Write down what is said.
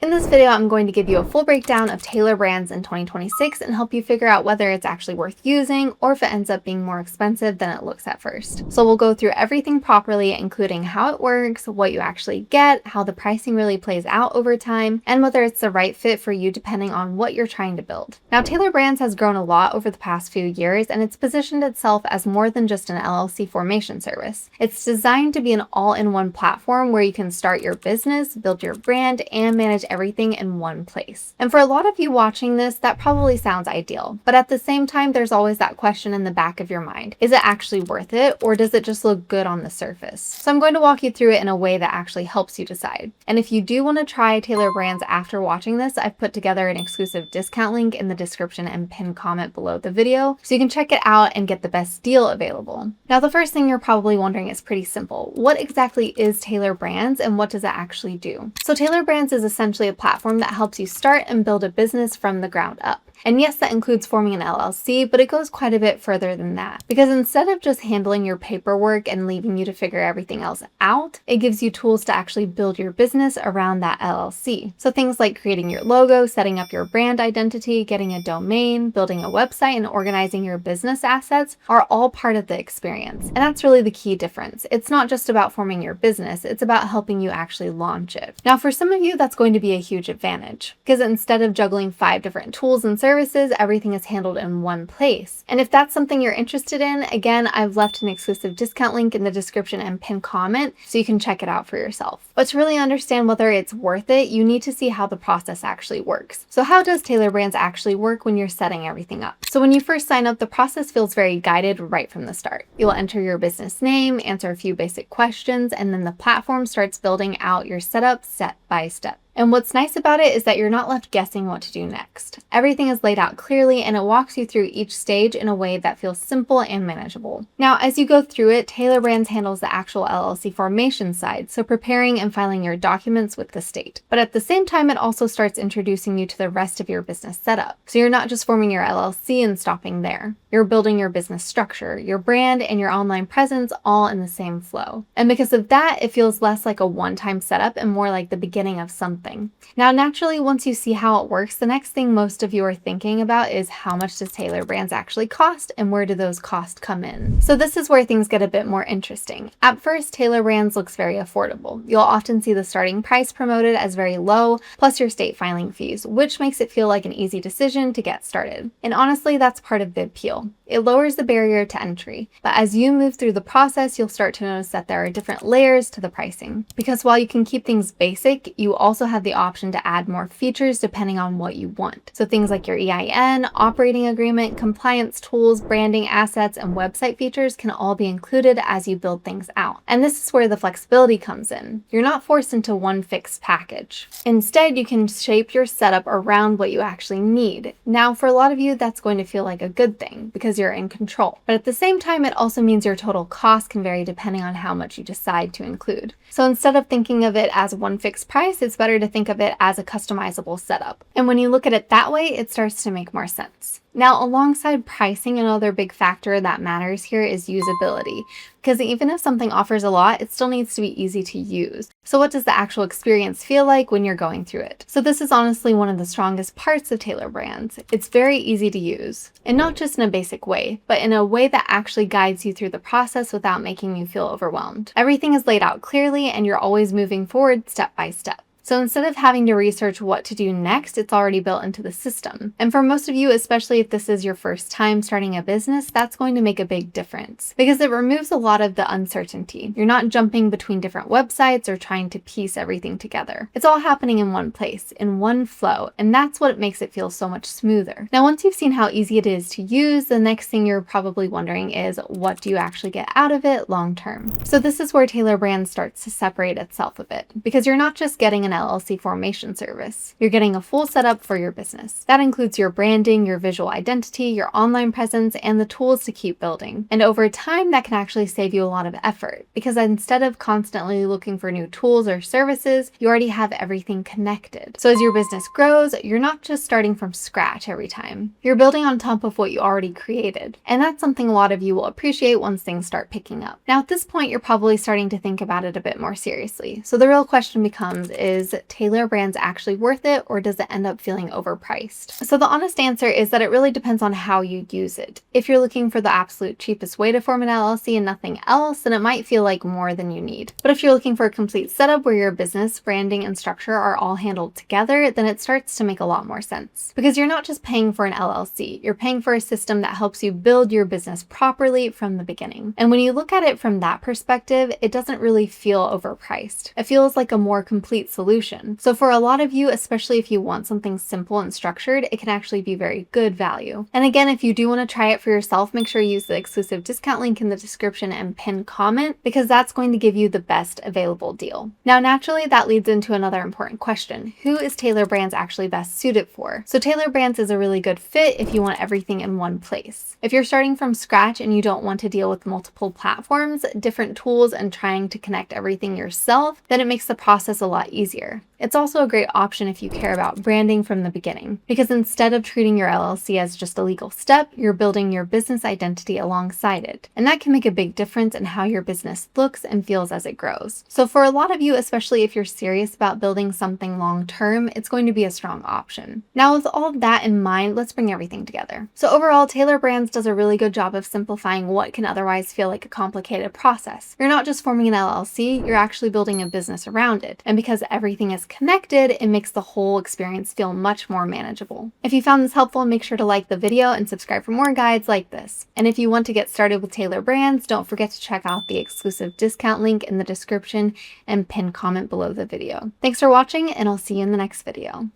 In this video, I'm going to give you a full breakdown of Tailor Brands in 2026 and help you figure out whether it's actually worth using or if it ends up being more expensive than it looks at first. So we'll go through everything properly, including how it works, what you actually get, how the pricing really plays out over time, and whether it's the right fit for you depending on what you're trying to build. Now, Tailor Brands has grown a lot over the past few years, and it's positioned itself as more than just an LLC formation service. It's designed to be an all-in-one platform where you can start your business, build your brand, and manage everything in one place. And for a lot of you watching this, that probably sounds ideal, but at the same time, there's always that question in the back of your mind. Is it actually worth it, or does it just look good on the surface? So I'm going to walk you through it in a way that actually helps you decide. And if you do want to try Tailor Brands after watching this, I've put together an exclusive discount link in the description and pinned comment below the video, so you can check it out and get the best deal available. Now, the first thing you're probably wondering is pretty simple. What exactly is Tailor Brands and what does it actually do? So Tailor Brands is essentially a platform that helps you start and build a business from the ground up. And yes, that includes forming an LLC, but it goes quite a bit further than that. Because instead of just handling your paperwork and leaving you to figure everything else out, it gives you tools to actually build your business around that LLC. So things like creating your logo, setting up your brand identity, getting a domain, building a website, and organizing your business assets are all part of the experience. And that's really the key difference. It's not just about forming your business, it's about helping you actually launch it. Now, for some of you, that's going to be a huge advantage because instead of juggling 5 different tools and services, everything is handled in one place. And if that's something you're interested in, again, I've left an exclusive discount link in the description and pinned comment so you can check it out for yourself. But to really understand whether it's worth it, you need to see how the process actually works. So how does Tailor Brands actually work when you're setting everything up? So when you first sign up, the process feels very guided right from the start. You'll enter your business name, answer a few basic questions, and then the platform starts building out your setup step by step. And what's nice about it is that you're not left guessing what to do next. Everything is laid out clearly and it walks you through each stage in a way that feels simple and manageable. Now, as you go through it, Tailor Brands handles the actual LLC formation side, so preparing and filing your documents with the state. But at the same time, it also starts introducing you to the rest of your business setup. So you're not just forming your LLC and stopping there. You're building your business structure, your brand, and your online presence all in the same flow. And because of that, it feels less like a one-time setup and more like the beginning of something. Now, naturally, once you see how it works, the next thing most of you are thinking about is how much does Tailor Brands actually cost and where do those costs come in? So this is where things get a bit more interesting. At first, Tailor Brands looks very affordable. You'll often see the starting price promoted as very low, plus your state filing fees, which makes it feel like an easy decision to get started. And honestly, that's part of the appeal. It lowers the barrier to entry, but as you move through the process, you'll start to notice that there are different layers to the pricing. Because while you can keep things basic, you also have the option to add more features depending on what you want. So things like your EIN, operating agreement, compliance tools, branding assets, and website features can all be included as you build things out. And this is where the flexibility comes in. You're not forced into one fixed package. Instead, you can shape your setup around what you actually need. Now, for a lot of you, that's going to feel like a good thing because you're in control. But at the same time, it also means your total cost can vary depending on how much you decide to include. So instead of thinking of it as one fixed price, it's better to think of it as a customizable setup. And when you look at it that way, it starts to make more sense. Now, alongside pricing, another big factor that matters here is usability, because even if something offers a lot, it still needs to be easy to use. So what does the actual experience feel like when you're going through it? So this is honestly one of the strongest parts of Tailor Brands. It's very easy to use, and not just in a basic way, but in a way that actually guides you through the process without making you feel overwhelmed. Everything is laid out clearly, and you're always moving forward step by step. So instead of having to research what to do next, it's already built into the system. And for most of you, especially if this is your first time starting a business, that's going to make a big difference because it removes a lot of the uncertainty. You're not jumping between different websites or trying to piece everything together. It's all happening in one place, in one flow, and that's what makes it feel so much smoother. Now, once you've seen how easy it is to use, the next thing you're probably wondering is, what do you actually get out of it long term? So this is where Tailor Brands starts to separate itself a bit because you're not just getting an LLC formation service. You're getting a full setup for your business. That includes your branding, your visual identity, your online presence, and the tools to keep building. And over time, that can actually save you a lot of effort because instead of constantly looking for new tools or services, you already have everything connected. So as your business grows, you're not just starting from scratch every time. You're building on top of what you already created. And that's something a lot of you will appreciate once things start picking up. Now, at this point, you're probably starting to think about it a bit more seriously. So the real question becomes, is is Tailor Brands actually worth it, or does it end up feeling overpriced? So the honest answer is that it really depends on how you use it. If you're looking for the absolute cheapest way to form an LLC and nothing else, then it might feel like more than you need. But if you're looking for a complete setup where your business, branding, and structure are all handled together, then it starts to make a lot more sense. Because you're not just paying for an LLC, you're paying for a system that helps you build your business properly from the beginning. And when you look at it from that perspective, it doesn't really feel overpriced. It feels like a more complete solution. So for a lot of you, especially if you want something simple and structured, it can actually be very good value. And again, if you do want to try it for yourself, make sure you use the exclusive discount link in the description and pin comment, because that's going to give you the best available deal. Now, naturally, that leads into another important question. Who is Tailor Brands actually best suited for? So Tailor Brands is a really good fit if you want everything in one place. If you're starting from scratch and you don't want to deal with multiple platforms, different tools, and trying to connect everything yourself, then it makes the process a lot easier. It's also a great option if you care about branding from the beginning, because instead of treating your LLC as just a legal step, you're building your business identity alongside it. And that can make a big difference in how your business looks and feels as it grows. So for a lot of you, especially if you're serious about building something long-term, it's going to be a strong option. Now, with all of that in mind, let's bring everything together. So overall, Tailor Brands does a really good job of simplifying what can otherwise feel like a complicated process. You're not just forming an LLC, you're actually building a business around it. And because everything is connected, it makes the whole experience feel much more manageable. If you found this helpful, make sure to like the video and subscribe for more guides like this. And if you want to get started with Tailor Brands, don't forget to check out the exclusive discount link in the description and pin comment below the video. Thanks for watching, and I'll see you in the next video.